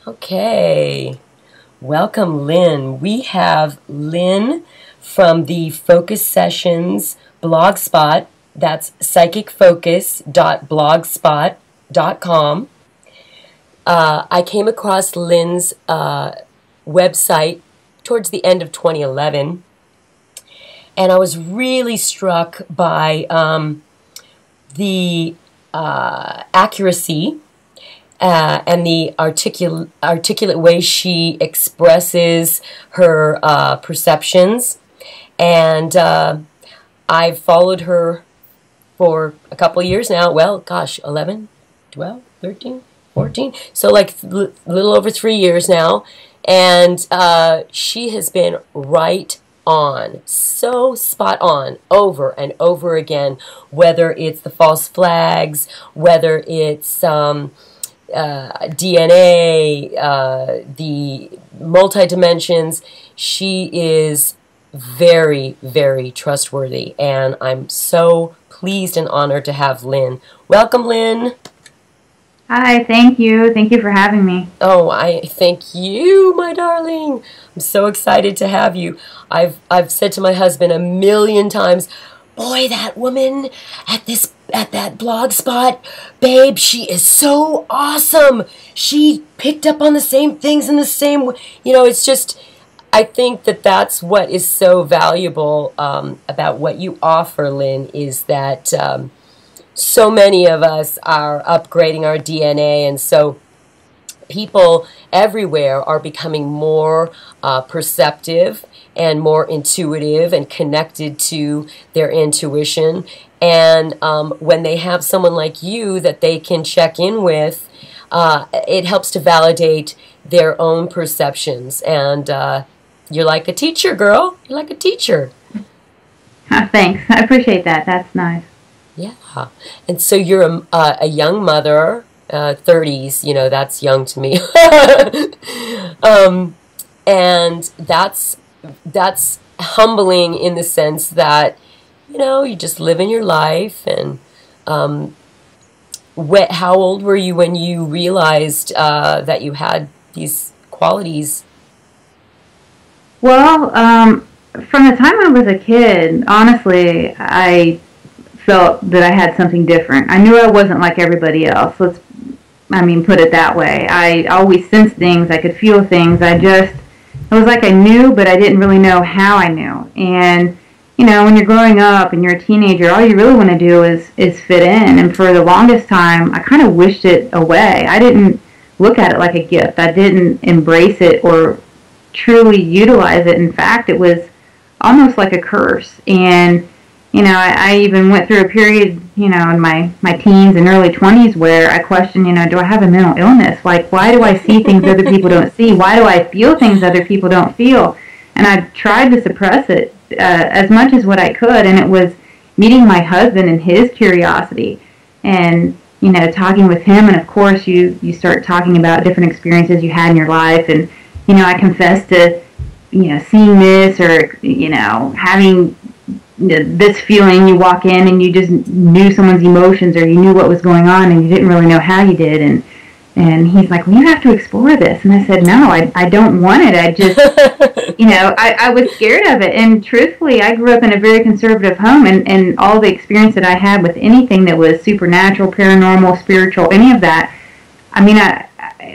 Okay, welcome Lynn. We have Lynn from the Focus Sessions BlogSpot. That's psychicfocus.blogspot.com. I came across Lynn's website towards the end of 2011, and I was really struck by the accuracy and the articulate way she expresses her perceptions. And I've followed her for a couple of years now. Well, gosh, 11, 12, 13, 14. So like a little over 3 years now. And she has been right on, so spot on, over and over again, whether it's the false flags, whether it's DNA, the multi-dimensions. She is very, very trustworthy, and I'm so pleased and honored to have Lynn. Welcome, Lynn. Hi, thank you. Thank you for having me. Oh, I thank you, my darling. I'm so excited to have you. I've said to my husband a million times, boy, that woman at that blog spot, babe, she is so awesome. She picked up on the same things in the same way. You know, it's just, I think that that's what is so valuable about what you offer, Lynn, is that so many of us are upgrading our DNA, and so people everywhere are becoming more perceptive and more intuitive and connected to their intuition. And when they have someone like you that they can check in with, it helps to validate their own perceptions. And you're like a teacher, girl. You're like a teacher. Thanks. I appreciate that. That's nice. Yeah. And so you're a young mother, 30s, you know, that's young to me. And that's humbling in the sense that, you know, you just living your life. And how old were you when you realized that you had these qualities? Well, from the time I was a kid, honestly, I felt that I had something different. I knew I wasn't like everybody else. Put it that way. I always sensed things. I could feel things. It was like I knew, but I didn't really know how I knew. And, you know, when you're growing up and you're a teenager, all you really want to do is fit in. And for the longest time, I kind of wished it away. I didn't look at it like a gift. I didn't embrace it or truly utilize it. In fact, it was almost like a curse. And, you know, I even went through a period, you know, in my teens and early 20s where I questioned, you know, do I have a mental illness? Like, why do I see things other people don't see? Why do I feel things other people don't feel? And I tried to suppress it as much as what I could. And it was meeting my husband and his curiosity and, you know, talking with him. And, of course, you start talking about different experiences you had in your life. And, you know, I confessed to, you know, seeing this or, you know, having this feeling. You walk in and you just knew someone's emotions or you knew what was going on and you didn't really know how you did. And he's like, well, you have to explore this. And I said, no, I don't want it. I just, you know, I was scared of it. And truthfully, I grew up in a very conservative home, and all the experience that I had with anything that was supernatural, paranormal, spiritual, any of that, I mean, I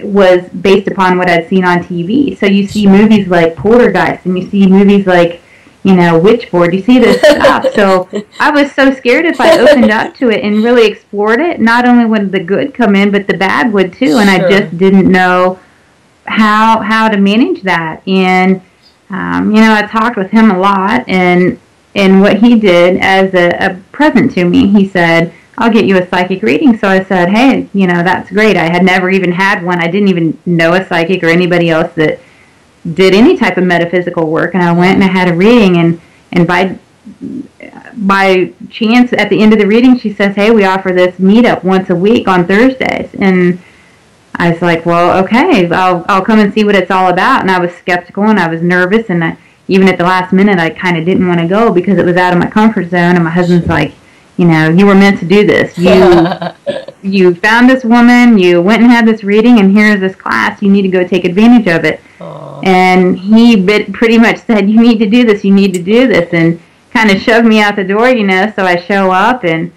was based upon what I'd seen on TV. So you see movies like Poltergeist and you see movies like, you know, Witchboard, you see this stuff. So I was so scared if I opened up to it and really explored it, not only would the good come in, but the bad would too. And I just didn't know how to manage that. And, you know, I talked with him a lot, and what he did as a present to me, he said, I'll get you a psychic reading. So I said, hey, you know, that's great. I had never even had one. I didn't even know a psychic or anybody else that did any type of metaphysical work, and I went and I had a reading, and by chance at the end of the reading she says, hey, we offer this meetup once a week on Thursdays. And I was like, well, okay, I'll come and see what it's all about. And I was skeptical and I was nervous, and even at the last minute I kind of didn't want to go because it was out of my comfort zone. And my husband's like, you know, you were meant to do this. You found this woman, you went and had this reading, and here's this class. You need to go take advantage of it. Aww. And he pretty much said, you need to do this, you need to do this, and kind of shoved me out the door, you know. So I show up, and,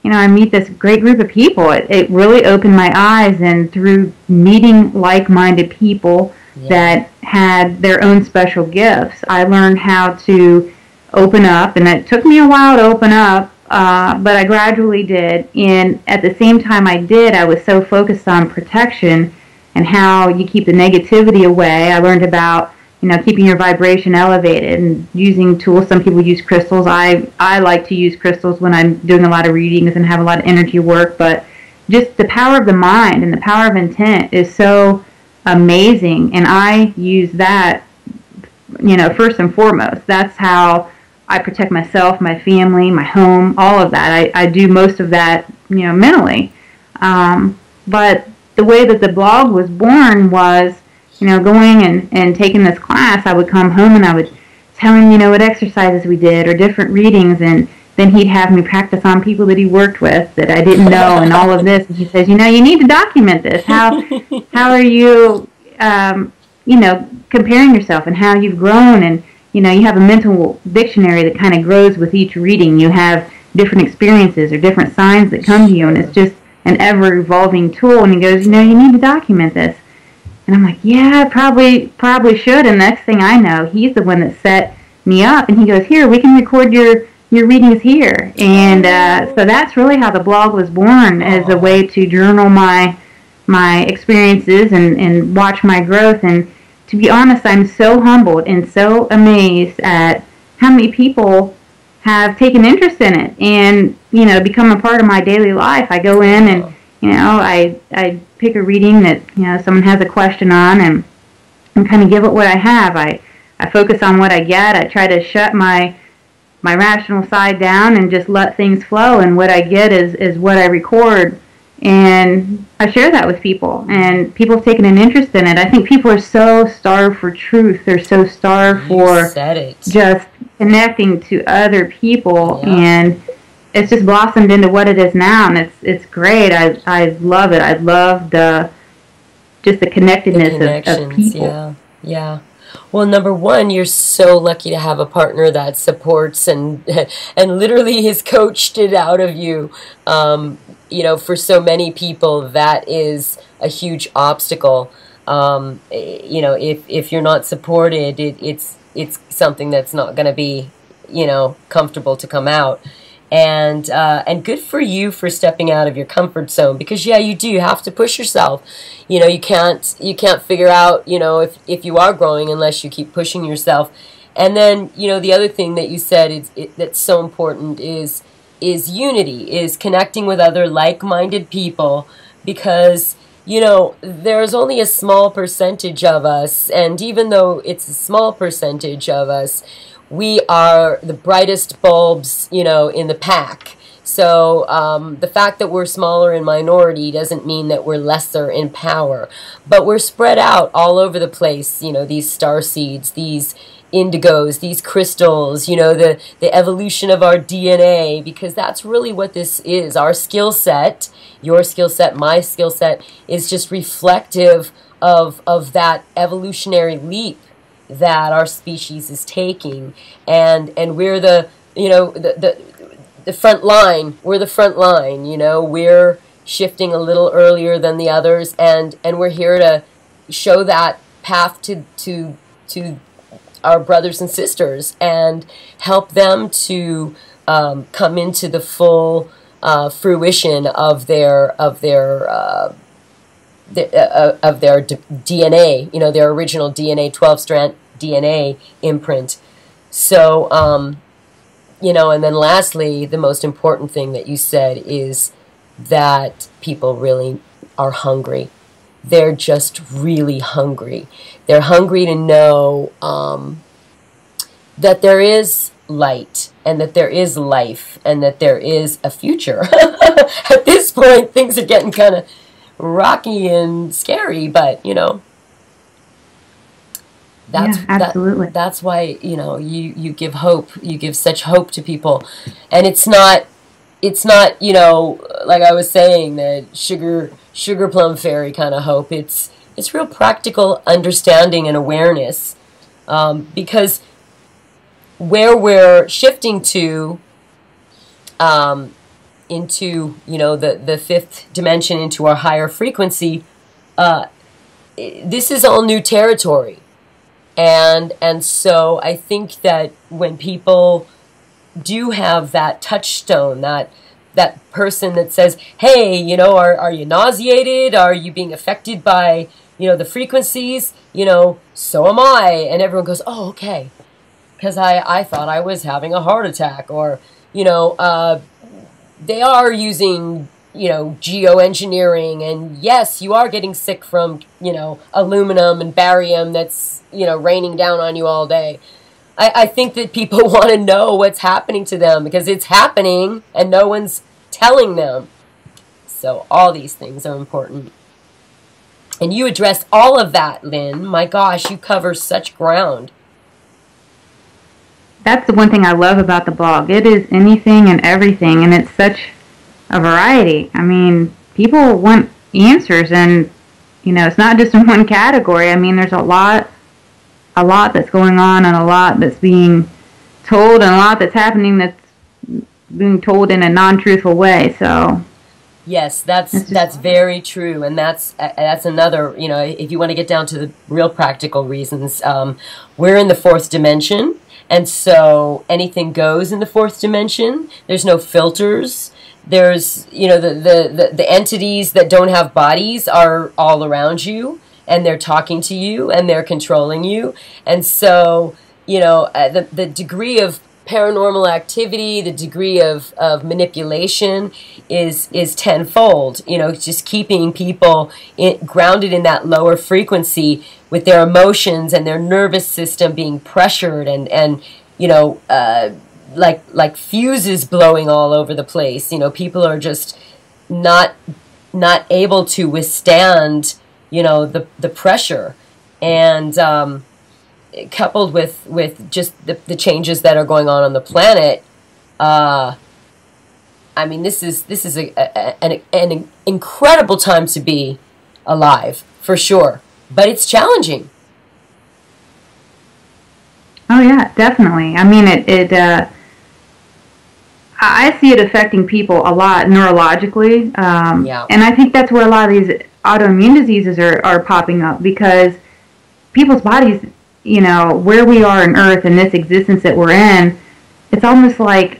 you know, I meet this great group of people. It really opened my eyes, and through meeting like-minded people that had their own special gifts, I learned how to open up, and it took me a while to open up. But I gradually did, and at the same time I did, I was so focused on protection and how you keep the negativity away. I learned about, you know, keeping your vibration elevated and using tools. Some people use crystals. I like to use crystals when I'm doing a lot of readings and have a lot of energy work, but just the power of the mind and the power of intent is so amazing, and I use that, you know, first and foremost. That's how I protect myself, my family, my home, all of that. I do most of that, you know, mentally. But the way that the blog was born was, you know, going and taking this class. I would come home and I would tell him, you know, what exercises we did or different readings, and then he'd have me practice on people that he worked with that I didn't know and all of this. And he says, you know, you need to document this. How are you, you know, comparing yourself and how you've grown? And, you know, you have a mental dictionary that kind of grows with each reading. You have different experiences or different signs that come to you, and it's just an ever-evolving tool. And he goes, you know, you need to document this. And I'm like, yeah, probably should. And next thing I know, he's the one that set me up. And he goes, here, we can record your readings here. And so that's really how the blog was born, as a way to journal my experiences and watch my growth. And to be honest, I'm so humbled and so amazed at how many people have taken interest in it and, you know, become a part of my daily life. I go in and, you know, I pick a reading that, you know, someone has a question on, and kind of give it what I have. I focus on what I get. I try to shut my rational side down and just let things flow, and what I get is what I record. And I share that with people, and people have taken an interest in it. I think people are so starved for truth. They're so starved for just connecting to other people, and it's just blossomed into what it is now, and it's great. I love it. I love just the connectedness of people. Yeah. Well, number one, you're so lucky to have a partner that supports and literally has coached it out of you. You know, for so many people, that is a huge obstacle. You know, if you're not supported, it's something that's not going to be, you know, comfortable to come out. And good for you for stepping out of your comfort zone, because yeah, you do. You have to push yourself. You know, you can't figure out, you know, if you are growing unless you keep pushing yourself. And then, you know, the other thing that you said that's so important is unity, is connecting with other like-minded people, because, you know, there's only a small percentage of us, and even though it's a small percentage of us, we are the brightest bulbs, you know, in the pack. So the fact that we're smaller in minority doesn't mean that we're lesser in power, but we're spread out all over the place. You know, these star seeds, these indigos, these crystals, you know, the evolution of our DNA, because that's really what this is. Our skill set, your skill set, my skill set, is just reflective of that evolutionary leap that our species is taking, and we're the, you know, the front line. We're the front line, you know. We're shifting a little earlier than the others, and we're here to show that path to our brothers and sisters and help them to come into the full fruition of their DNA, you know, their original DNA, 12-strand DNA imprint. So, you know, and then lastly, the most important thing that you said is that people really are hungry. They're just really hungry. They're hungry to know that there is light, and that there is life, and that there is a future. At this point, things are getting kind of rocky and scary, but, you know, absolutely. That's why, you know, you give hope. You give such hope to people, and it's not, you know, like I was saying, that sugar plum fairy kind of hope. It's real practical understanding and awareness, because where we're shifting to, into, you know, the fifth dimension, into our higher frequency, this is all new territory. And so I think that when people do have that touchstone, that person that says, hey, you know, are you nauseated? Are you being affected by, you know, the frequencies? You know, so am I. And everyone goes, oh, okay. Because I thought I was having a heart attack. Or, you know, they are using, you know, geoengineering, and yes, you are getting sick from, you know, aluminum and barium that's, you know, raining down on you all day. I think that people want to know what's happening to them, because it's happening and no one's telling them. So all these things are important. And you address all of that, Lynn. My gosh, you cover such ground. That's the one thing I love about the blog. It is anything and everything, and it's such a variety. I mean, people want answers, and, you know, it's not just in one category. I mean, there's a lot that's going on, and a lot that's being told, and a lot that's happening that's being told in a non-truthful way. So yes, that's very true, and that's another, you know, if you want to get down to the real practical reasons, we're in the fourth dimension, and so anything goes in the fourth dimension. There's no filters. There's, you know, the entities that don't have bodies are all around you, and they're talking to you, and they're controlling you, and so, you know, the degree of paranormal activity, the degree of manipulation is tenfold. You know, just keeping people grounded in that lower frequency with their emotions and their nervous system being pressured, and you know, like fuses blowing all over the place. You know, people are just not able to withstand, you know, the pressure, and coupled with just the changes that are going on the planet. I mean, this is an incredible time to be alive, for sure, but it's challenging. Oh yeah, definitely. I mean, I see it affecting people a lot neurologically, Yeah. and I think that's where a lot of these autoimmune diseases are popping up, because people's bodies, you know, where we are on Earth in this existence that we're in, it's almost like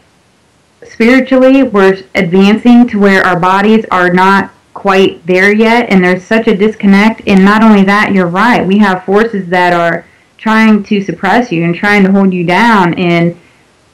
spiritually we're advancing to where our bodies are not quite there yet, and there's such a disconnect. And not only that, you're right, we have forces that are trying to suppress you and trying to hold you down, and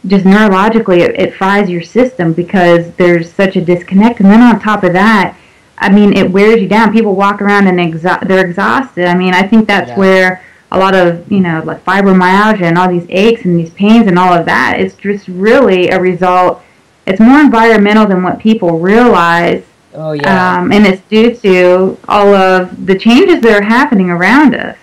just neurologically it fries your system because there's such a disconnect. And then on top of that, I mean, it wears you down. People walk around and they're exhausted. I mean, I think that's where a lot of, you know, like fibromyalgia and all these aches and these pains and all of that is just really a result. It's more environmental than what people realize. Oh yeah. And it's due to all of the changes that are happening around us.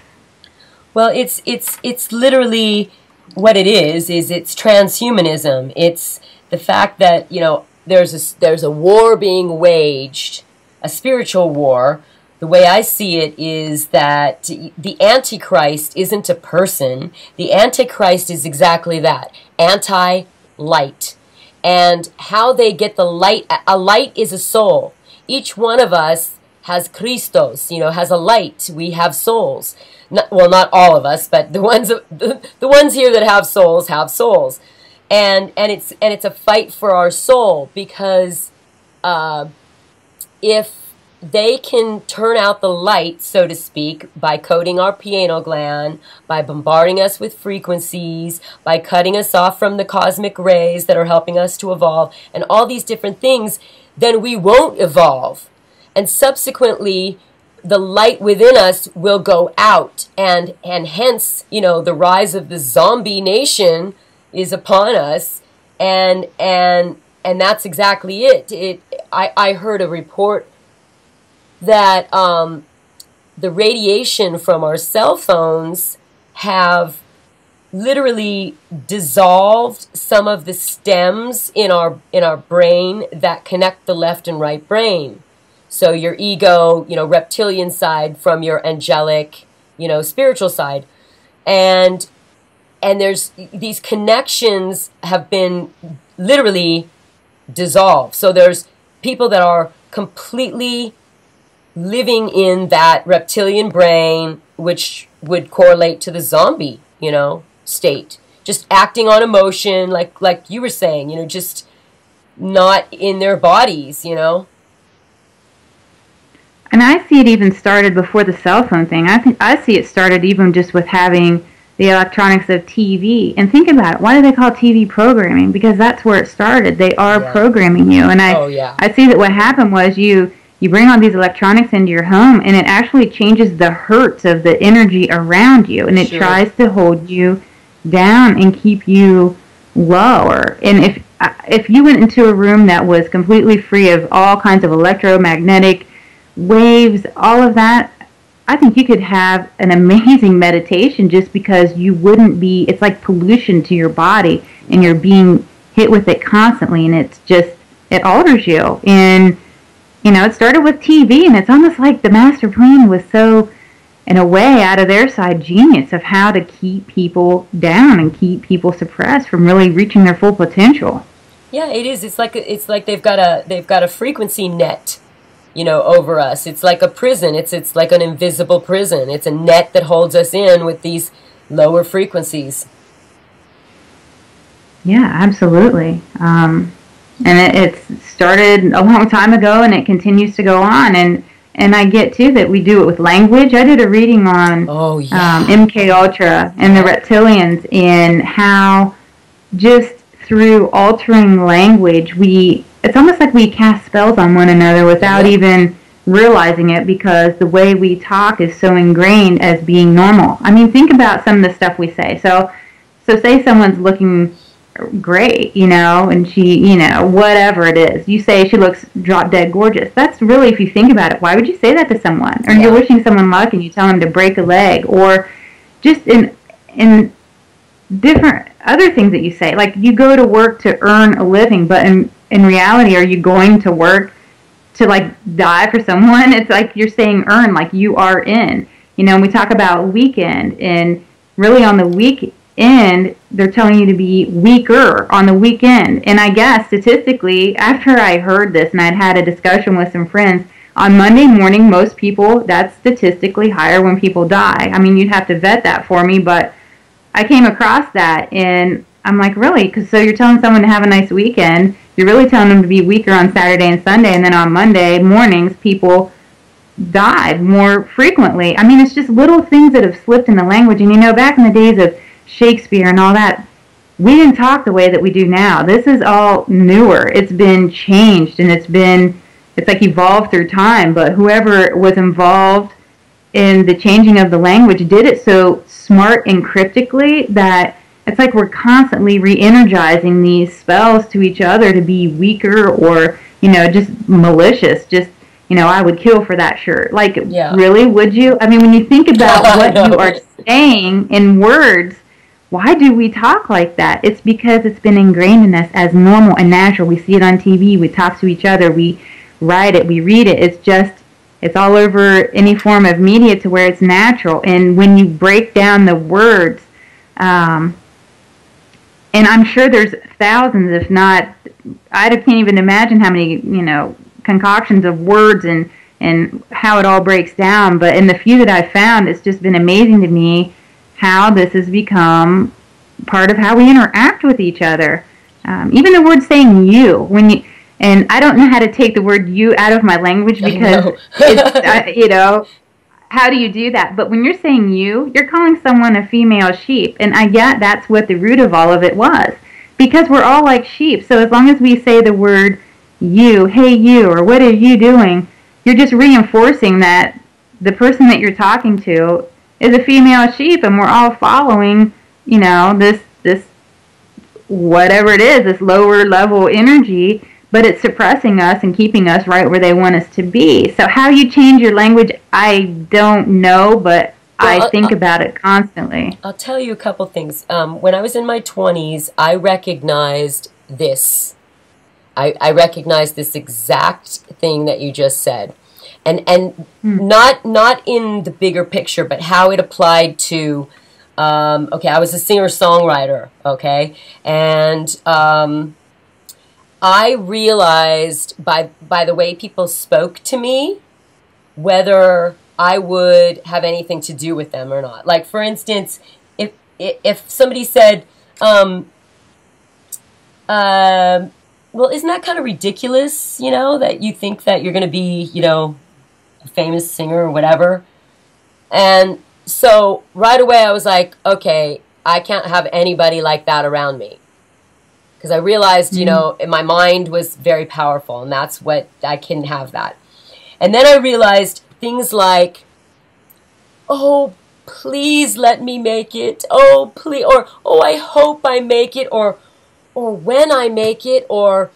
Well, it's literally what it is it's transhumanism. It's the fact that, you know, there's a war being waged, a spiritual war. The way I see it is that the Antichrist isn't a person. The Antichrist is exactly that, anti-light. And how they get the light, a light is a soul. Each one of us has Christos, you know, has a light. We have souls. Well, not all of us, but the ones here that have souls have souls. And it's a fight for our soul, because if they can turn out the light, so to speak, by coating our pineal gland, by bombarding us with frequencies, by cutting us off from the cosmic rays that are helping us to evolve, and all these different things, then we won't evolve. And subsequently, the light within us will go out, and hence, you know, the rise of the zombie nation is upon us, and that's exactly it. I heard a report that the radiation from our cell phones have literally dissolved some of the stems in our brain that connect the left and right brain. So your ego, you know, reptilian side from your angelic, you know, spiritual side, and there's these connections have been literally dissolved. So there's people that are completely living in that reptilian brain, which would correlate to the zombie, you know, state. Just acting on emotion, like you were saying, you know, just not in their bodies, you know. And I see it even started before the cell phone thing. I see it started even just with having the electronics of TV. And think about it. Why do they call TV programming? Because that's where it started. They are programming you. And I see that what happened was you bring all these electronics into your home, and it actually changes the hertz of the energy around you, and it tries to hold you down and keep you lower. And if you went into a room that was completely free of all kinds of electromagnetic waves, all of that, I think you could have an amazing meditation just because you wouldn't be, it's like pollution to your body and you're being hit with it constantly, and it's just, it alters you. And, you know, it started with TV, and it's almost like the master plan was so, in a way, out of their side, genius of how to keep people down and keep people suppressed from really reaching their full potential. Yeah, it is. It's like they've got a frequency net, you know, over us. It's like a prison. It's like an invisible prison. It's a net that holds us in with these lower frequencies. Yeah, absolutely. And it started a long time ago, and it continues to go on. And I get, too, that we do it with language. I did a reading on MK Ultra and the reptilians, and how just through altering language, it's almost like we cast spells on one another without even realizing it, because the way we talk is so ingrained as being normal. I mean, think about some of the stuff we say. So say someone's looking great, you know, and she, you know, whatever it is, you say she looks drop dead gorgeous. That's really, if you think about it, why would you say that to someone? Or you're wishing someone luck and you tell them to break a leg, or just in different other things that you say, like you go to work to earn a living, but in reality, are you going to work to like die for someone? It's like you're saying earn, like you are in, you know. And we talk about weekend, and really on the weekend they're telling you to be weaker on the weekend. And I guess statistically, after I heard this and I'd had a discussion with some friends, on Monday morning, most people, that's statistically higher when people die. I mean, you'd have to vet that for me, but I came across that, and I'm like, really? Because so you're telling someone to have a nice weekend, you're really telling them to be weaker on Saturday and Sunday, and then on Monday mornings, people die more frequently. I mean, it's just little things that have slipped in the language. And, you know, back in the days of Shakespeare and all that, we didn't talk the way that we do now. This is all newer. It's been changed, and it's like evolved through time, but whoever was involved in the changing of the language did it so smart and cryptically that it's like we're constantly re-energizing these spells to each other to be weaker, or, you know, just malicious. Just, you know, I would kill for that shirt. Like, really, would you? I mean, when you think about what you are saying in words, why do we talk like that? It's because it's been ingrained in us as normal and natural. We see it on TV. We talk to each other. We write it. We read it. It's all over any form of media to where it's natural. And when you break down the words, and I'm sure there's thousands, if not, I can't even imagine how many, you know, concoctions of words and how it all breaks down. But in the few that I've found, it's just been amazing to me how this has become part of how we interact with each other. Even the word saying you, and I don't know how to take the word you out of my language, because it's, you know, how do you do that? But when you're saying you're calling someone a female sheep, and I get that's what the root of all of it was, because we're all like sheep. So as long as we say the word you, hey you, or what are you doing, you're just reinforcing that the person that you're talking to is a female sheep, and we're all following, you know, this whatever it is, this lower level energy, but it's suppressing us and keeping us right where they want us to be. So how you change your language, I don't know, but I think about it constantly. I'll tell you a couple things. When I was in my 20s, I recognized this. I recognized this exact thing that you just said. And not in the bigger picture, but how it applied to, okay, I was a singer-songwriter, okay? And I realized by the way people spoke to me, whether I would have anything to do with them or not. Like, for instance, if somebody said, well, isn't that kind of ridiculous, you know, that you think that you're going to be, you know, a famous singer or whatever? And so right away I was like, okay, I can't have anybody like that around me. Because I realized, you know, my mind was very powerful, and that's what, I couldn't have that. And then I realized things like, oh, please let me make it. Oh, please. Or, oh, I hope I make it. Or when I make it. Or,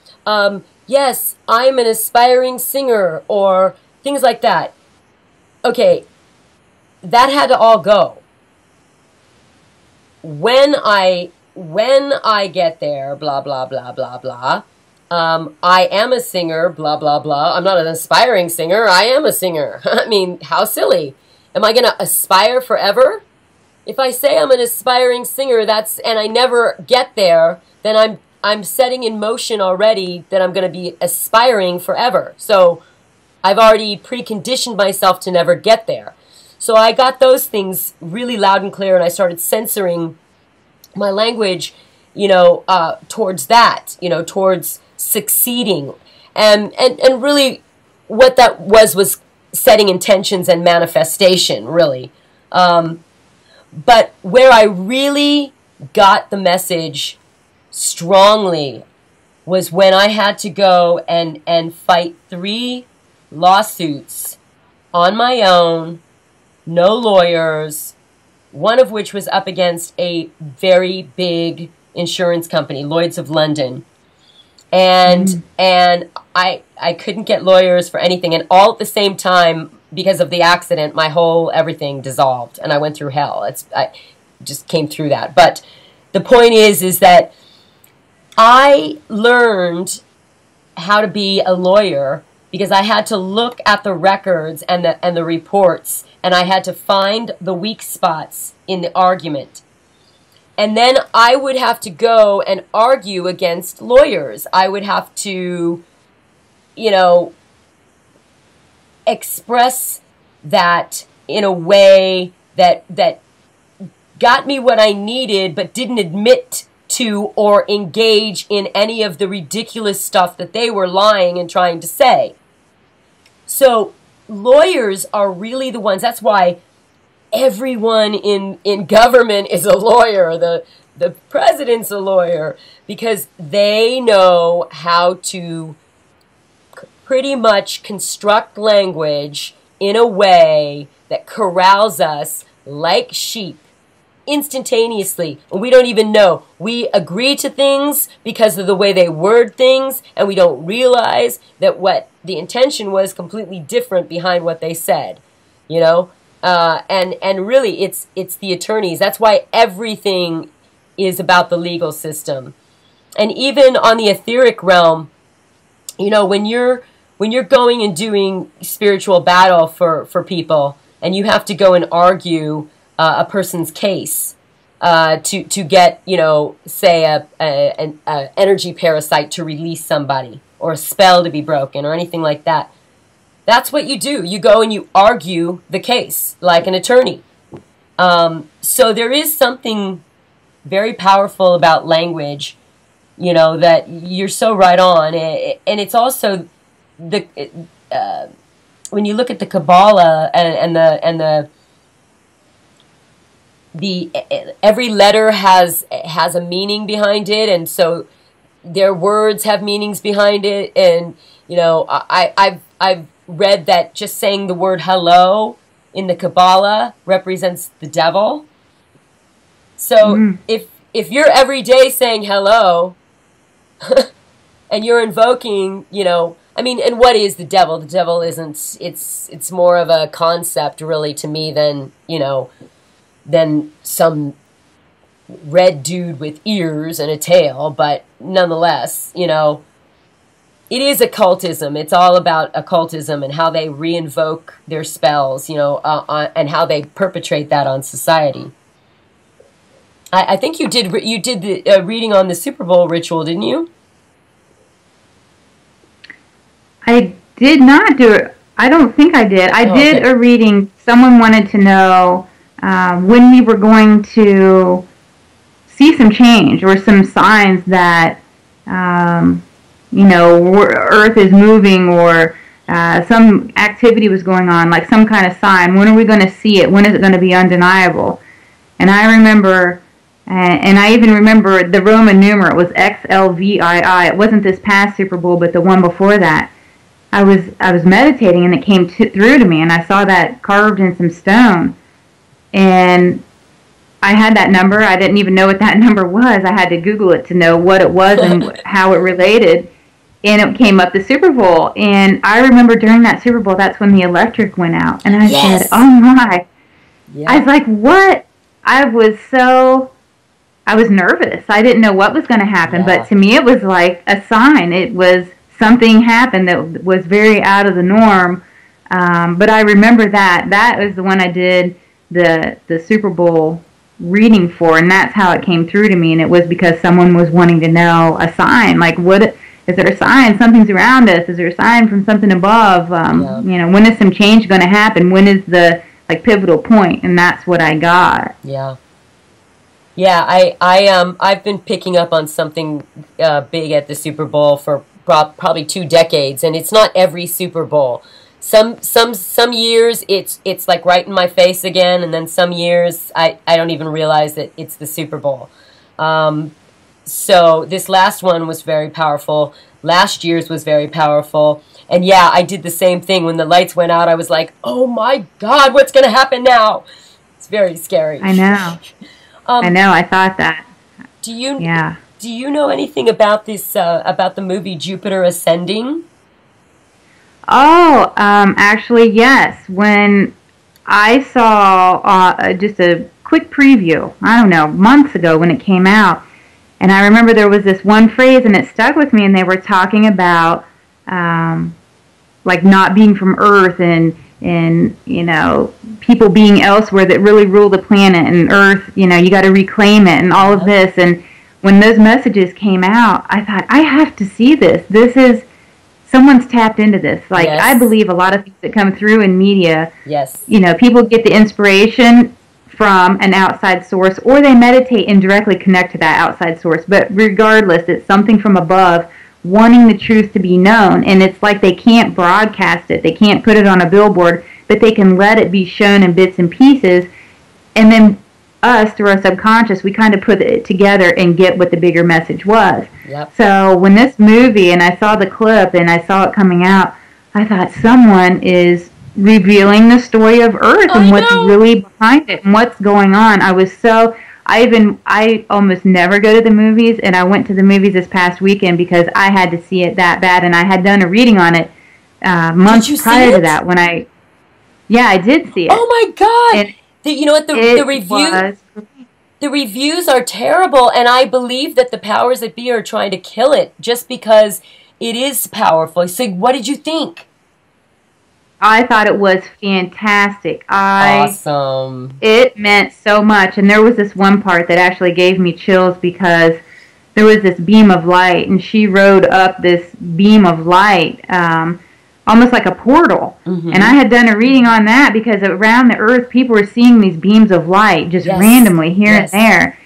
yes, I'm an aspiring singer. Or things like that. Okay, that had to all go. When I get there, blah, blah, blah, blah, blah, I am a singer, blah, blah, blah. I'm not an aspiring singer. I am a singer. I mean, how silly. Am I going to aspire forever? If I say I'm an aspiring singer, and I never get there, then I'm setting in motion already that I'm going to be aspiring forever. So I've already preconditioned myself to never get there. So I got those things really loud and clear, and I started censoring my language, towards that, towards succeeding. And really what that was setting intentions and manifestation, really. But where I really got the message strongly was when I had to go and fight 3 lawsuits on my own, no lawyers, one of which was up against a very big insurance company, Lloyd's of London. And I couldn't get lawyers for anything. And all at the same time, because of the accident, my whole everything dissolved, and I went through hell. I just came through that. But the point is that I learned how to be a lawyer because I had to look at the records and the reports, and I had to find the weak spots in the argument. And then I would have to go and argue against lawyers. I would have to, express that in a way that got me what I needed, but didn't admit to or engage in any of the ridiculous stuff that they were lying and trying to say. So lawyers are really the ones. That's why everyone in government is a lawyer. The president's a lawyer, because they know how to pretty much construct language in a way that corrals us like sheep instantaneously. And we don't even know. We agree to things because of the way they word things, and we don't realize that what the intention was completely different behind what they said, and really it's the attorneys. That's why everything is about the legal system. And even on the etheric realm, when you're going and doing spiritual battle for people, and you have to go and argue a person's case to get, say an energy parasite to release somebody, or a spell to be broken, or anything like that. That's what you do. You go and you argue the case like an attorney. So there is something very powerful about language, that you're so right on. And it's also when you look at the Kabbalah and the every letter has a meaning behind it, and so their words have meanings behind it. And I've read that just saying the word hello in the Kabbalah represents the devil. So if you're every day saying hello and you're invoking, and what is the devil? The devil isn't, it's more of a concept really to me than some red dude with ears and a tail. But nonetheless, it is occultism. It's all about occultism and how they reinvoke their spells, and how they perpetrate that on society. I think you did the reading on the Super Bowl ritual, didn't you? I did not do it. I don't think I did. I did a reading. Someone wanted to know when we were going to see some change or some signs that, Earth is moving, or some activity was going on, like some kind of sign. When are we going to see it? When is it going to be undeniable? And I remember, and I even remember the Roman numeral was XLVII. It wasn't this past Super Bowl, but the one before that. I was meditating, and it came through to me, and I saw that carved in some stone. And I had that number. I didn't even know what that number was. I had to Google it to know what it was and how it related. And it came up the Super Bowl. And I remember during that Super Bowl, that's when the electric went out. And I said, oh my. Yeah. I was like, what? I was nervous. I didn't know what was going to happen, Yeah. but to me it was like a sign. It was something happened that was very out of the norm. But I remember that was the one I did the Super Bowl reading for, and that's how it came through to me. And it was because someone was wanting to know a sign, like, what is there a sign? Something's around us. Is there a sign from something above? You know, when is some change going to happen? When is the pivotal point? And that's what I got. Yeah. Yeah, I've been picking up on something big at the Super Bowl for probably 2 decades, and it's not every Super Bowl. Some years it's like right in my face again, and then some years I don't even realize that it's the Super Bowl. So this last one was very powerful. Last year's was very powerful. And yeah, I did the same thing. When the lights went out, I was like, oh my God, what's going to happen now? It's very scary. I know. I know, I thought that. Do you know anything about this, about the movie Jupiter Ascending? Oh, actually, yes. When I saw just a quick preview, I don't know, months ago when it came out, and I remember there was this one phrase, and it stuck with me, and they were talking about, like, not being from Earth and, you know, people being elsewhere that really rule the planet, and Earth, you know, you got to reclaim it, and all of this. And when those messages came out, I thought, I have to see this. This is, someone's tapped into this. Like, Yes. I believe a lot of things that come through in media, Yes. you know, people get the inspiration from an outside source, or they meditate and directly connect to that outside source. But regardless, it's something from above wanting the truth to be known. And it's like they can't broadcast it. They can't put it on a billboard, but they can let it be shown in bits and pieces. And then us, through our subconscious, we kind of put it together and get what the bigger message was. Yep. So when this movie, and I saw the clip and I saw it coming out, I thought someone is revealing the story of Earth and what's really behind it and what's going on. I almost never go to the movies, and I went to the movies this past weekend because I had to see it that bad, and I had done a reading on it months prior to that. Yeah, I did see it. Oh my God! And you know what, the reviews are terrible, and I believe that the powers that be are trying to kill it just because it is powerful. So what did you think? I thought it was fantastic. Awesome. It meant so much. And there was this one part that actually gave me chills because there was this beam of light, and she rode up this beam of light, almost like a portal. Mm-hmm. And I had done a reading on that because around the Earth, people were seeing these beams of light just randomly here and there.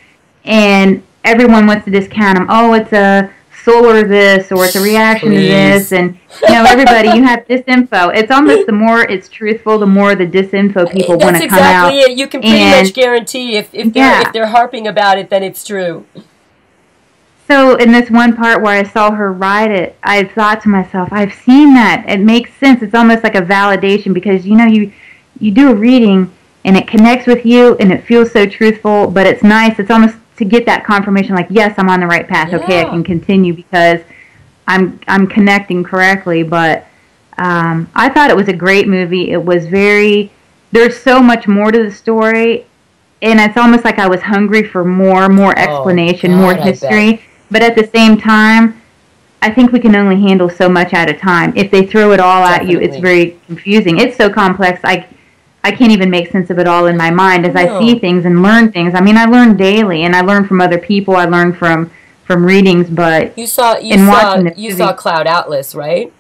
And everyone wants to discount them. Oh, it's a solar this, or it's a reaction to this, and you know, everybody, you have disinfo. It's almost the more it's truthful, the more the disinfo people want to come out. That's exactly it. You can pretty much guarantee if they're harping about it, then it's true. So in this one part where I saw her ride it, I thought to myself, I've seen that. It makes sense. It's almost like a validation because, you know, you do a reading and it connects with you and it feels so truthful, but it's nice. It's almost to get that confirmation, like, yes, I'm on the right path. Yeah. Okay, I can continue because I'm connecting correctly. But I thought it was a great movie. It was there's so much more to the story, and it's almost like I was hungry for more explanation, more history. But at the same time, I think we can only handle so much at a time. If they throw it all at you, it's very confusing. It's so complex. I can't even make sense of it all in my mind as I see things and learn things. I mean, I learn daily, and I learn from other people. I learn from readings, but you saw Cloud Atlas, right?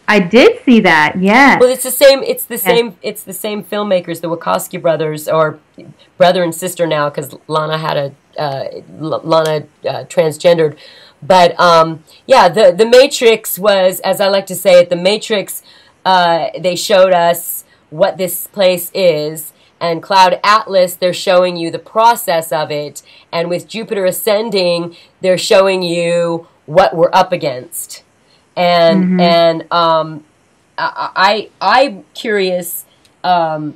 I did see that. Yeah. Well, it's the same. It's the same filmmakers, the Wachowski brothers, or brother and sister now, because Lana had Lana transgendered. But yeah, the Matrix was, as I like to say it, the Matrix. They showed us what this place is, and Cloud Atlas, they're showing you the process of it, and with Jupiter Ascending, they're showing you what we're up against. And I'm curious. I'm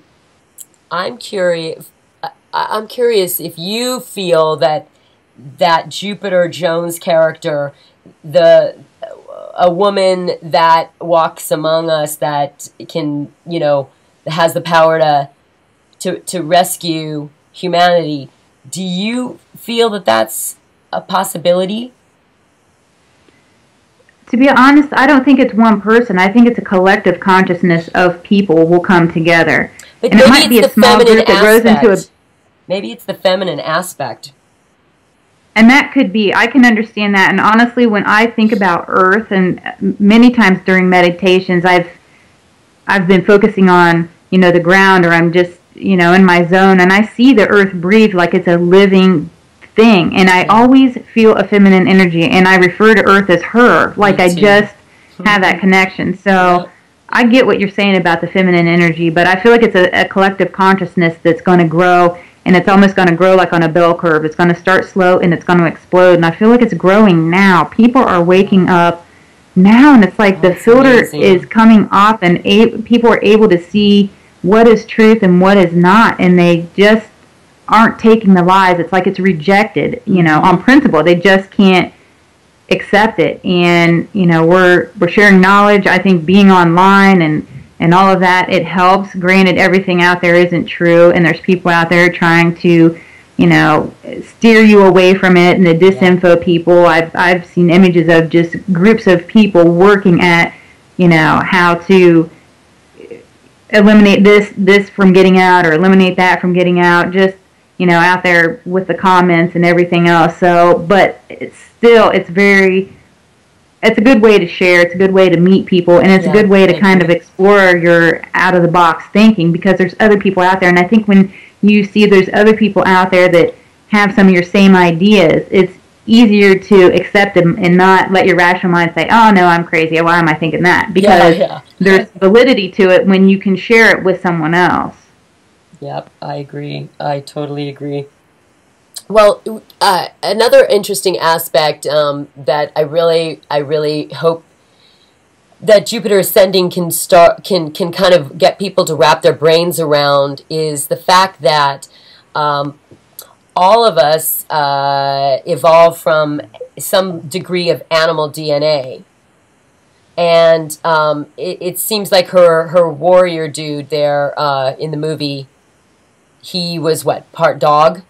curious if you feel that Jupiter Jones character, a woman that walks among us, that can, you know, has the power to rescue humanity. Do you feel that that's a possibility? To be honest, I don't think it's one person. I think it's a collective consciousness of people will come together. But and maybe it might be a small group that grows into a... Maybe it's the feminine aspect. And that could be. I can understand that. And honestly, when I think about Earth, and many times during meditations, I've been focusing on, you know, the ground, or I'm just, you know, in my zone, and I see the Earth breathe like it's a living thing, and I always feel a feminine energy, and I refer to Earth as her, like I just have that connection. So I get what you're saying about the feminine energy, but I feel like it's a collective consciousness that's going to grow, and it's almost going to grow like on a bell curve. It's going to start slow, and it's going to explode, and I feel like it's growing now. People are waking up now, and it's like the filter is coming off, and people are able to see what is truth and what is not, and they just aren't taking the lies. It's like it's rejected, you know, on principle. They just can't accept it. And, you know, we're sharing knowledge. I think being online and all of that, it helps. Granted, everything out there isn't true, and there's people out there trying to, you know, steer you away from it, and the disinfo people. I've seen images of just groups of people working at, you know, how to eliminate this from getting out, or eliminate that from getting out, just, you know, out there with the comments and everything else. So, but it's still, it's a good way to share, it's a good way to meet people, and it's a good way to kind of explore your out-of-the-box thinking, because there's other people out there, and I think when you see there's other people out there that have some of your same ideas, it's easier to accept them and not let your rational mind say, oh, no, I'm crazy, why am I thinking that? Because there's validity to it when you can share it with someone else. Yep, I agree. I totally agree. Well, another interesting aspect that I really hope that Jupiter ascending can kind of get people to wrap their brains around is the fact that all of us evolve from some degree of animal DNA. And it seems like her warrior dude there in the movie, he was what, part dog?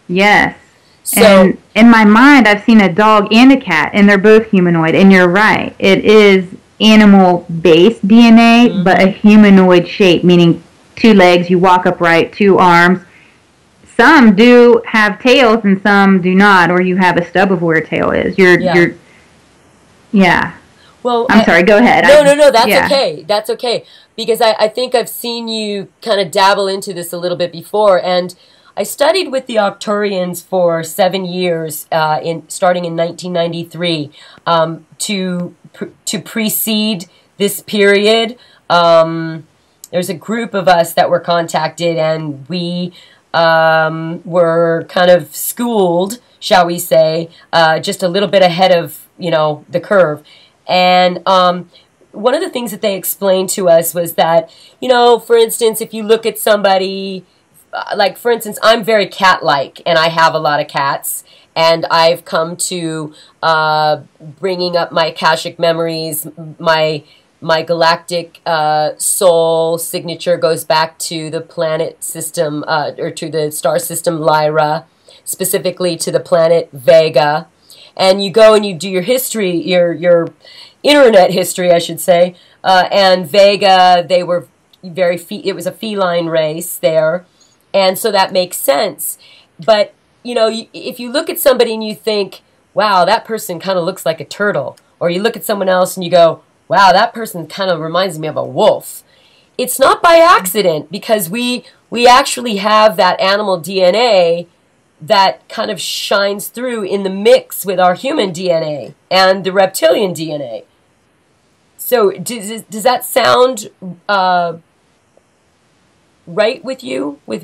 Yes. So, and in my mind, I've seen a dog and a cat, and they're both humanoid. And you're right. It is animal-based DNA, but a humanoid shape, meaning 2 legs, you walk upright, 2 arms. Some do have tails, and some do not, or you have a stub of where a tail is. Well, I'm sorry, go ahead. No, that's okay. That's okay. Because I think I've seen you kind of dabble into this a little bit before, and I studied with the Arcturians for 7 years, starting in 1993, to precede this period. There's a group of us that were contacted, and we were kind of schooled, shall we say, just a little bit ahead of, you know, the curve. And one of the things that they explained to us was that, you know, for instance, if you look at somebody, like, for instance, I'm very cat-like, and I have a lot of cats, and I've come to bringing up my Akashic memories. My galactic soul signature goes back to the planet system, or to the star system Lyra, specifically to the planet Vega. And you go and you do your history, your internet history, I should say. And Vega, they were it was a feline race there. And so that makes sense. But, you know, if you look at somebody and you think, wow, that person kind of looks like a turtle. Or you look at someone else and you go, wow, that person kind of reminds me of a wolf. It's not by accident, because we actually have that animal DNA that kind of shines through in the mix with our human DNA and the reptilian DNA. So does that sound right with you, with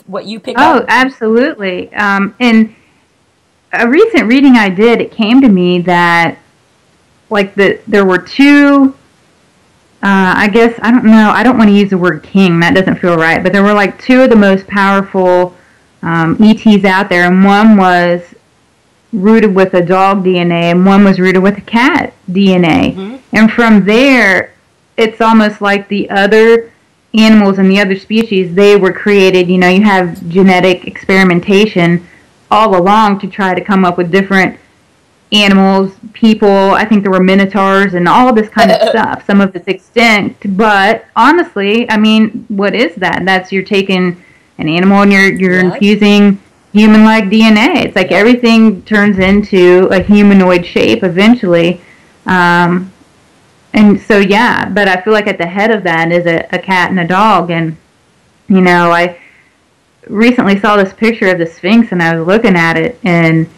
what you pick up? Oh, absolutely. In a recent reading I did, it came to me that, like, there were 2, I guess, I don't know, I don't want to use the word king, that doesn't feel right, but there were like 2 of the most powerful ETs out there, and one was rooted with a dog DNA, and one was rooted with a cat DNA. And from there, it's almost like the other animals and the other species, they were created, you know, you have genetic experimentation all along to try to come up with different animals, people. I think there were minotaurs and all this kind of stuff. Some of it's extinct, but honestly, I mean, what is that? That's, you're taking an animal and you're infusing human-like DNA. It's like everything turns into a humanoid shape eventually. And so, yeah, but I feel like at the head of that is a cat and a dog. And, you know, I recently saw this picture of the Sphinx, and I was looking at it, and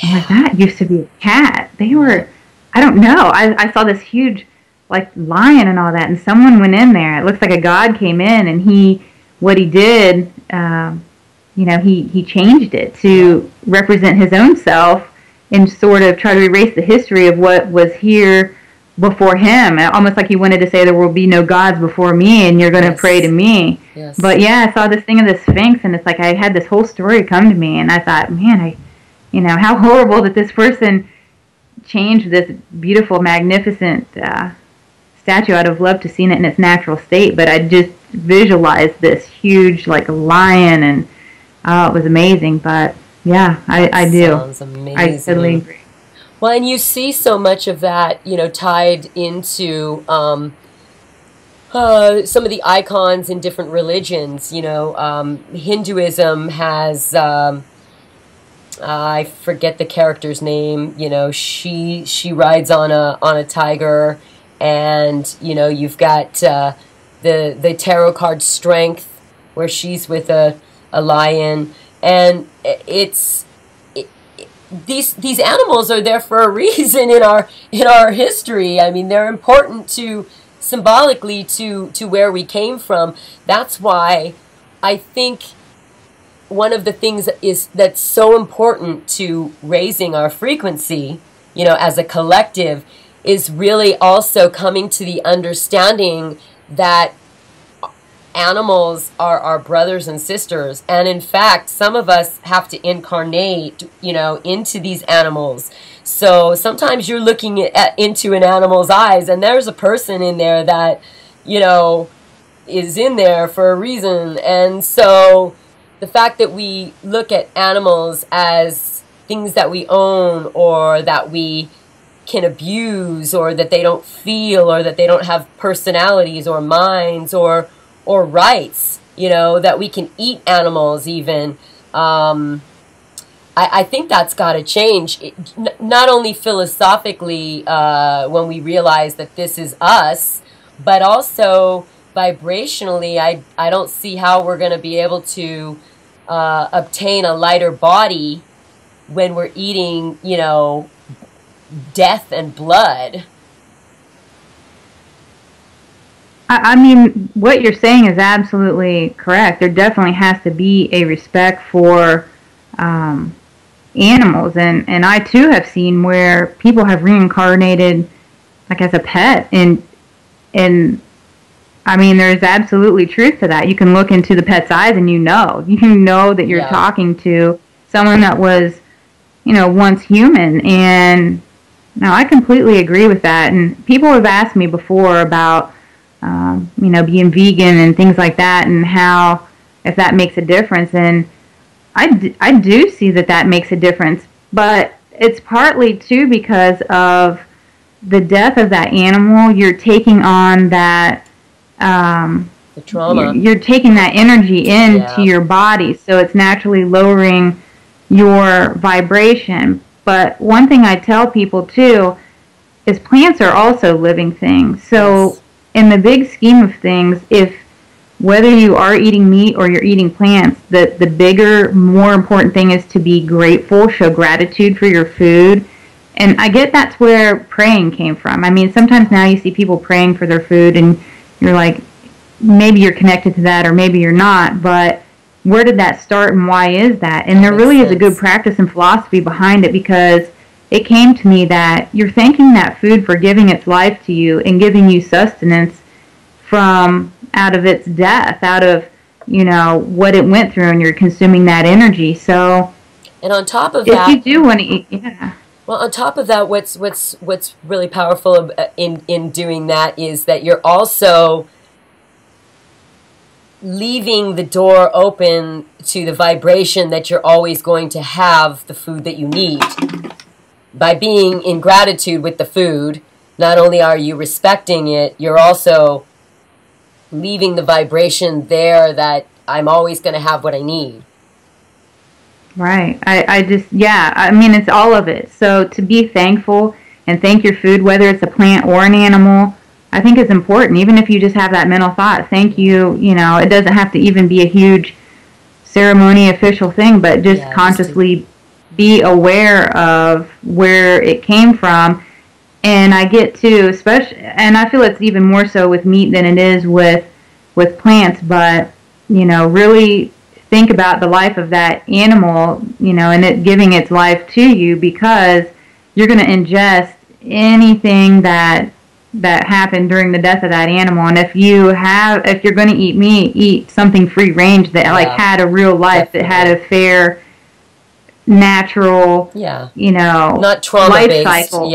I'm like, that used to be a cat. They were, I don't know. I saw this huge, like, lion and all that, and someone went in there. It looks like a god came in, and what he did, you know, he changed it to represent his own self and sort of try to erase the history of what was here before him. Almost like he wanted to say there will be no gods before me, and you're going to pray to me. Yes. But yeah, I saw this thing of the Sphinx, and it's like I had this whole story come to me, and I thought, man, you know, how horrible that this person changed this beautiful, magnificent statue. I'd have loved to have seen it in its natural state, but I just visualized this huge, like, lion, and it was amazing. But yeah, I do. Sounds amazing. I totally agree. Well, and you see so much of that, you know, tied into some of the icons in different religions. You know, Hinduism has, I forget the character's name. You know, she rides on a tiger, and you know, you've got the tarot card Strength, where she's with a lion, and these animals are there for a reason in our history. I mean, they're important symbolically to where we came from. That's why I think one of the things that's so important to raising our frequency, you know, as a collective, is really also coming to the understanding that animals are our brothers and sisters, and in fact, some of us have to incarnate, you know, into these animals. So sometimes you're looking into an animal's eyes, and there's a person in there that, you know, is in there for a reason. And so the fact that we look at animals as things that we own, or that we can abuse, or that they don't feel, or that they don't have personalities or minds or rights, you know, that we can eat animals even. I think that's got to change, not only philosophically when we realize that this is us, but also vibrationally. I don't see how we're going to be able to obtain a lighter body when we're eating, you know, death and blood. I mean, what you're saying is absolutely correct. There definitely has to be a respect for animals, and I too have seen where people have reincarnated, like, as a pet, and I mean, there's absolutely truth to that. You can look into the pet's eyes, and you know that you're talking to someone that was, you know, once human. And no, I completely agree with that. And people have asked me before about you know, being vegan and things like that, and how, if that makes a difference. And I do see that makes a difference, but it's partly too because of the death of that animal. You're taking on that, the trauma. You're taking that energy into your body, so it's naturally lowering your vibration. But one thing I tell people too is plants are also living things. So in the big scheme of things, if whether you are eating meat or you're eating plants, the bigger, more important thing is to be grateful, show gratitude for your food. And I get that's where praying came from. I mean, sometimes now you see people praying for their food, and you're like, maybe you're connected to that, or maybe you're not, but where did that start, and why is that? And there really is a good practice and philosophy behind it, because it came to me that you're thanking that food for giving its life to you and giving you sustenance from out of its death, out of, you know, what it went through, and you're consuming that energy. So, and on top of that, if you do want to eat, well, on top of that, what's really powerful in doing that is that you're also leaving the door open to the vibration that you're always going to have the food that you need. By being in gratitude with the food, not only are you respecting it, you're also leaving the vibration there that I'm always going to have what I need. Right. I just, yeah, I mean, it's all of it. So to be thankful and thank your food, whether it's a plant or an animal, I think it's important. Even if you just have that mental thought, thank you, you know, it doesn't have to even be a huge ceremony, official thing, but just consciously be aware of where it came from. And I get to, especially, and I feel it's even more so with meat than it is with plants, but, you know, really think about the life of that animal, you know, and it giving its life to you, because you're going to ingest anything that happened during the death of that animal. And if you're going to eat meat, eat something free range that like had a real life, that had a fair, natural, you know, not trauma life based. cycle.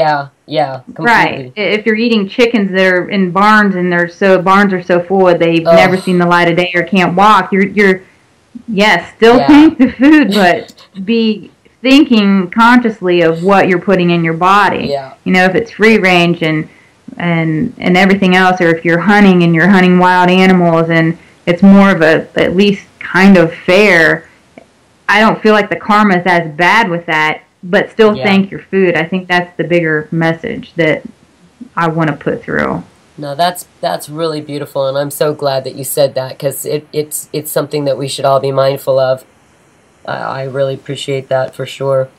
Yeah, completely. Right. If you're eating chickens that are in barns and barns are so full they've never seen the light of day or can't walk, you're still thank the food, but be thinking consciously of what you're putting in your body. Yeah. You know, if it's free range and everything else, or if you're hunting and you're hunting wild animals and it's more of a at least kind of fair, I don't feel like the karma is as bad with that, but still thank your food. I think that's the bigger message that I want to put through. No, that's really beautiful, and I'm so glad that you said that, because it's something that we should all be mindful of. I really appreciate that for sure.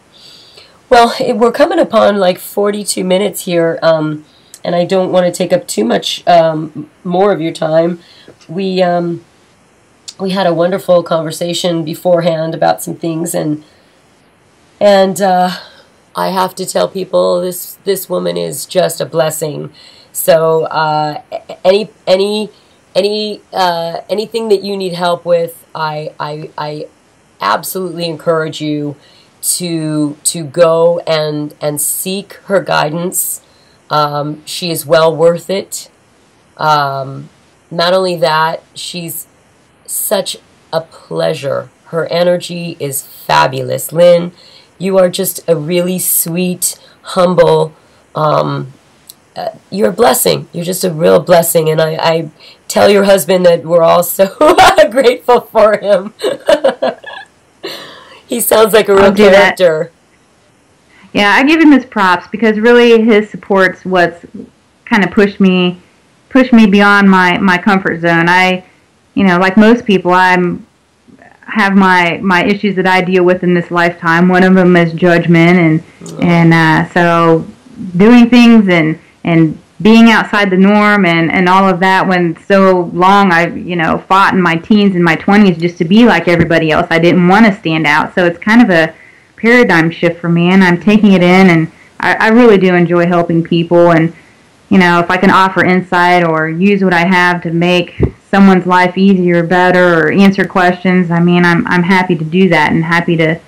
Well, we're coming upon like 42 minutes here, and I don't want to take up too much more of your time. We had a wonderful conversation beforehand about some things, and I have to tell people this woman is just a blessing. So anything that you need help with, I absolutely encourage you to go and seek her guidance. She is well worth it. Not only that, she's such a pleasure. Her energy is fabulous. Lynn, you are just a really sweet, humble, you're a blessing. You're just a real blessing. And I tell your husband that we're all so grateful for him. He sounds like a real character. Yeah, I give him his props, because really his support's what's kind of pushed me beyond my comfort zone. You know, like most people, have my issues that I deal with in this lifetime. One of them is judgment, and so doing things and being outside the norm and all of that, when so long I, you know, fought in my teens and my 20s just to be like everybody else. I didn't want to stand out. So it's kind of a paradigm shift for me, and I'm taking it in, and I really do enjoy helping people. And, you know, if I can offer insight or use what I have to make someone's life easier, better, or answer questions, I mean, I'm happy to do that, and happy to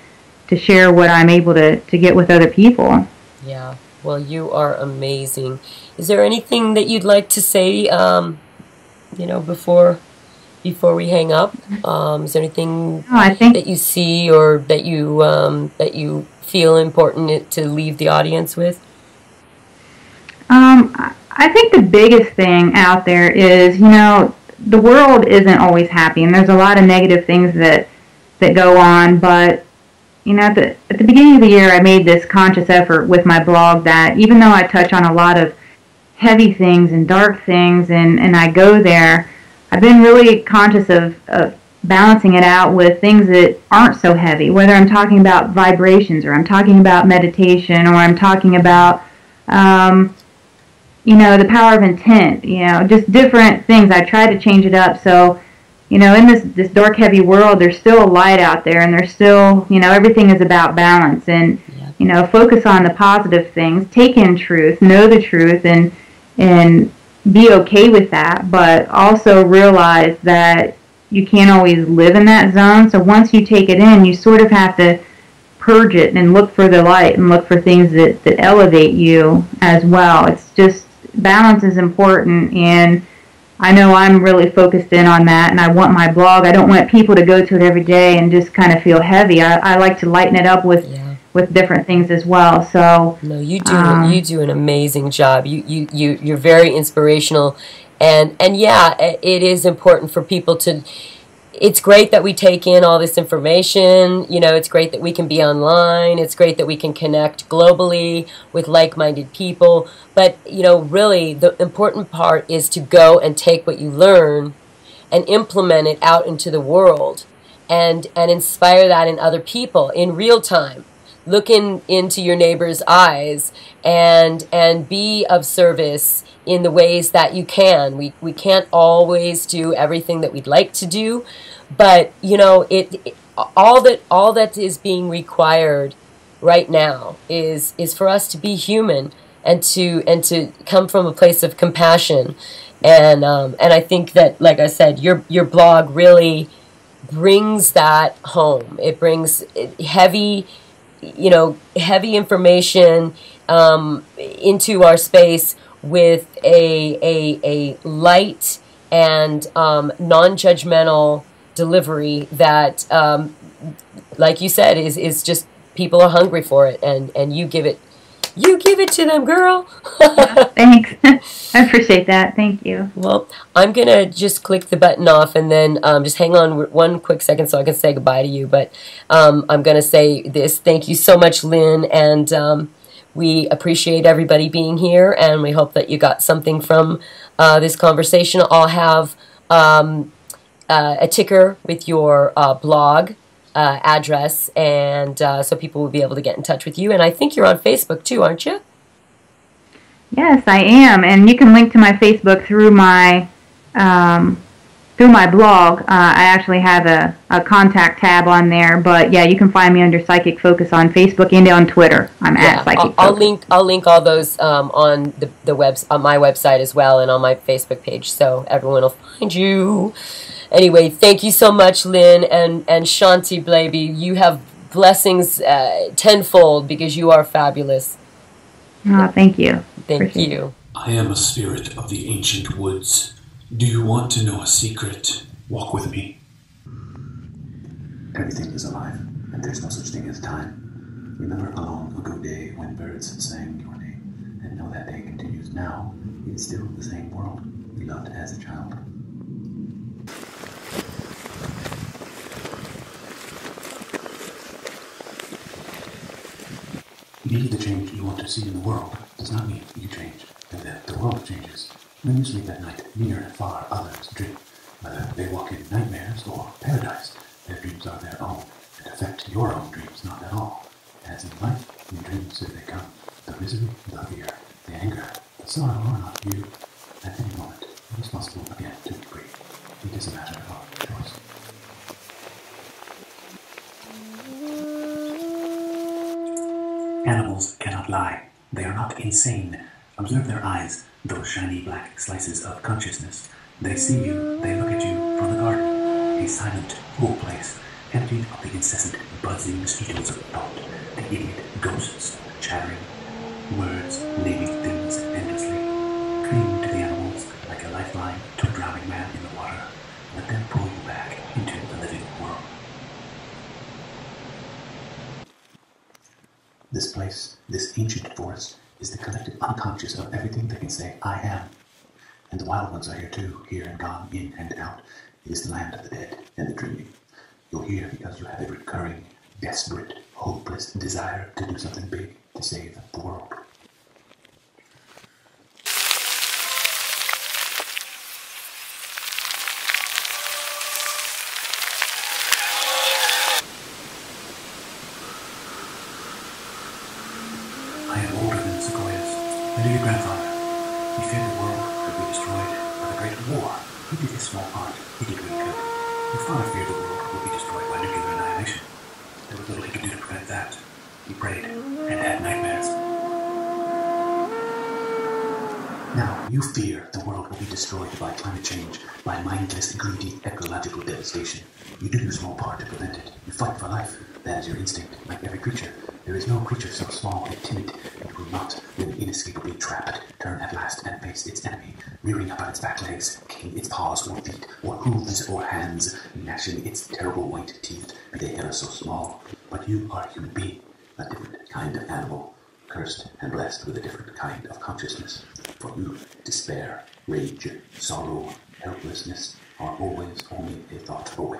share what I'm able to get with other people. Yeah. Well, you are amazing. Is there anything that you'd like to say, you know, before we hang up? Is there anything that you see or that you feel important to leave the audience with? I think the biggest thing out there is, you know, the world isn't always happy, and there's a lot of negative things that go on, but you know, at the beginning of the year, I made this conscious effort with my blog that even though I touch on a lot of heavy things and dark things, and I go there, I've been really conscious of balancing it out with things that aren't so heavy, whether I'm talking about vibrations, or I'm talking about meditation, or I'm talking about, you know, the power of intent, you know, just different things. I try to change it up. So, you know, in this dark, heavy world, there's still a light out there, and there's still, you know, everything is about balance, and, you know, focus on the positive things, take in truth, know the truth, and be okay with that, but also realize that you can't always live in that zone. So once you take it in, you sort of have to purge it and look for the light and look for things that elevate you as well. It's just, balance is important, and I know I'm really focused in on that, and I want my blog. I don't want people to go to it every day and just kind of feel heavy. I like to lighten it up with different things as well. So no, you do an amazing job. You're very inspirational, and yeah, it is important for people to. It's great that we take in all this information. You know, it's great that we can be online. It's great that we can connect globally with like-minded people. But, you know, really the important part is to go and take what you learn and implement it out into the world and inspire that in other people in real time. Look into your neighbor's eyes and be of service in the ways that you can. We can't always do everything that we'd like to do, but you know, all that is being required right now is for us to be human and to come from a place of compassion. And I think that, like I said, your blog really brings that home. It brings heavy information into our space with a light and non-judgmental delivery that, like you said, is just people are hungry for it, and you give it to them, girl. Thanks. I appreciate that. Thank you. Well, I'm gonna just click the button off, and then just hang on one quick second so I can say goodbye to you. But I'm gonna say this: thank you so much, Lynn, and we appreciate everybody being here, and we hope that you got something from this conversation. I'll have a ticker with your blog address, and so people will be able to get in touch with you. And I think you're on Facebook too, aren't you? Yes, I am, and you can link to my Facebook through my blog. I actually have a contact tab on there, but yeah, you can find me under Psychic Focus on Facebook and on Twitter. I'm at Psychic Focus. I'll link all those on on my website as well, and on my Facebook page, so everyone will find you. Anyway, thank you so much, Lynn, and Shanti Blaby. You have blessings tenfold because you are fabulous. Oh, thank you. Thank you. I am a spirit of the ancient woods. Do you want to know a secret? Walk with me. Everything is alive, and there's no such thing as time. Remember a long ago day when birds sang your name, and know that day continues now. It's still the same world we loved as a child. Be the change you want to see in the world does not mean you change, and that the world changes. When you sleep at night, near and far others dream. Whether they walk in nightmares or paradise, their dreams are their own, and affect your own dreams not at all. As in life, in dreams they come. The misery, the fear, the anger, the sorrow are not you. At any moment, it is possible again to be free. It is a matter of choice. Animals cannot lie. They are not insane. Observe their eyes, those shiny black slices of consciousness. They see you, they look at you from the garden, a silent, cool place, emptied of the incessant buzzing mosquitoes of thought, the idiot ghosts chattering, words naming things endlessly. Cling to the animals like a lifeline to a drowning man in the water. Let them pull you back into the living world. This place, this ancient forest, is the collective unconscious of everything that can say, I am. And the wild ones are here too, here and gone, in and out. It is the land of the dead and the dreaming. You're here because you have a recurring, desperate, hopeless desire to do something big to save the world. I am older than sequoias. I knew your grandfather. He feared the world would be destroyed by the Great War. He did his small part. He did what he could. Your father feared the world would be destroyed by nuclear annihilation. There was little he could do to prevent that. He prayed and had nightmares. Now, you fear the world will be destroyed by climate change, by mindless, greedy, ecological devastation. You do your small part to prevent it. You fight for life. That is your instinct, like every creature. There is no creature so small and timid it will not, when inescapably trapped, turn at last and face its enemy, rearing up on its back legs, kicking its paws or feet, or hooves or hands, gnashing its terrible white teeth, be they ever so small. But you are a human being, a different kind of animal, cursed and blessed with a different kind of consciousness. For you, despair, rage, sorrow, helplessness are always only a thought away.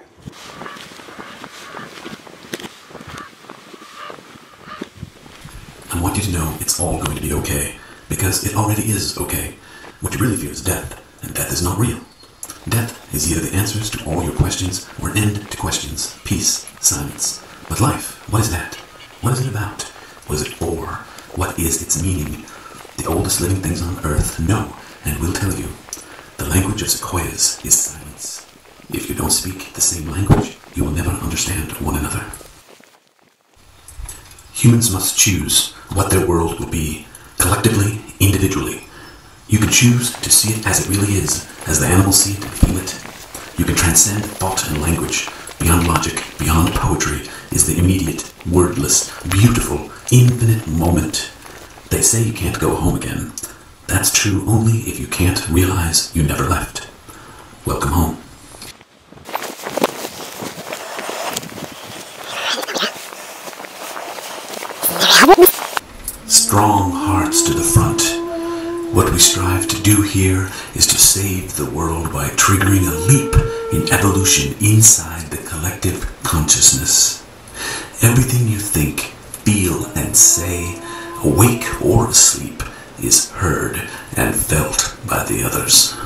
I want you to know it's all going to be okay, because it already is okay. What you really fear is death, and death is not real. Death is either the answers to all your questions or an end to questions, peace, silence. But life, what is that? What is it about? What is it for? What is its meaning? The oldest living things on earth know and will tell you. The language of sequoias is silence. If you don't speak the same language, you will never understand one another. Humans must choose what their world will be, collectively, individually. You can choose to see it as it really is, as the animals see it and feel it. You can transcend thought and language. Beyond logic, beyond poetry, is the immediate, wordless, beautiful, infinite moment. They say you can't go home again. That's true only if you can't realize you never left. Welcome home. Strong hearts to the front. What we strive to do here is to save the world by triggering a leap in evolution inside the collective consciousness. Everything you think, feel, and say, awake or asleep, is heard and felt by the others.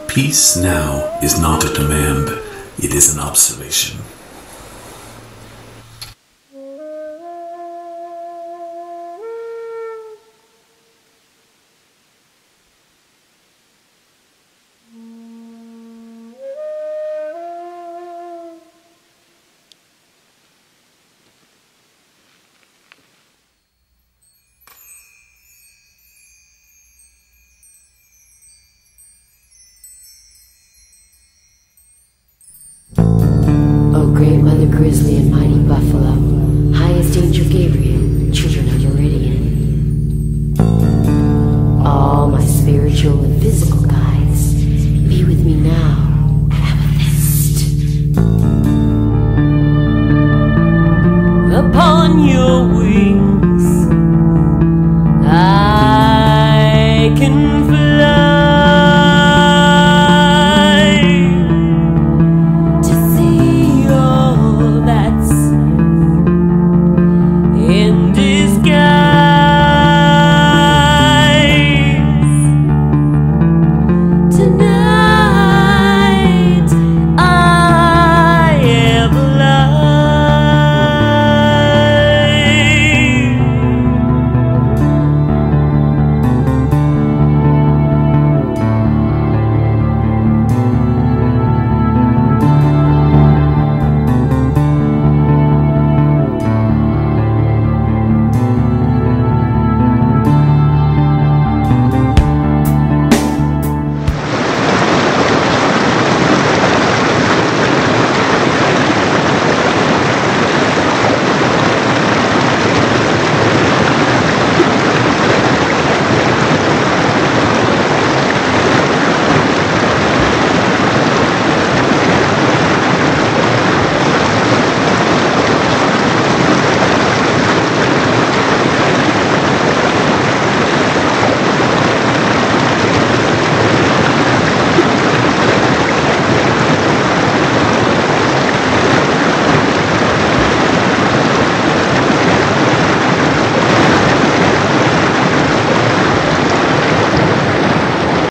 Peace now is not a demand, it is an observation. Oh, great Mother Grizzly and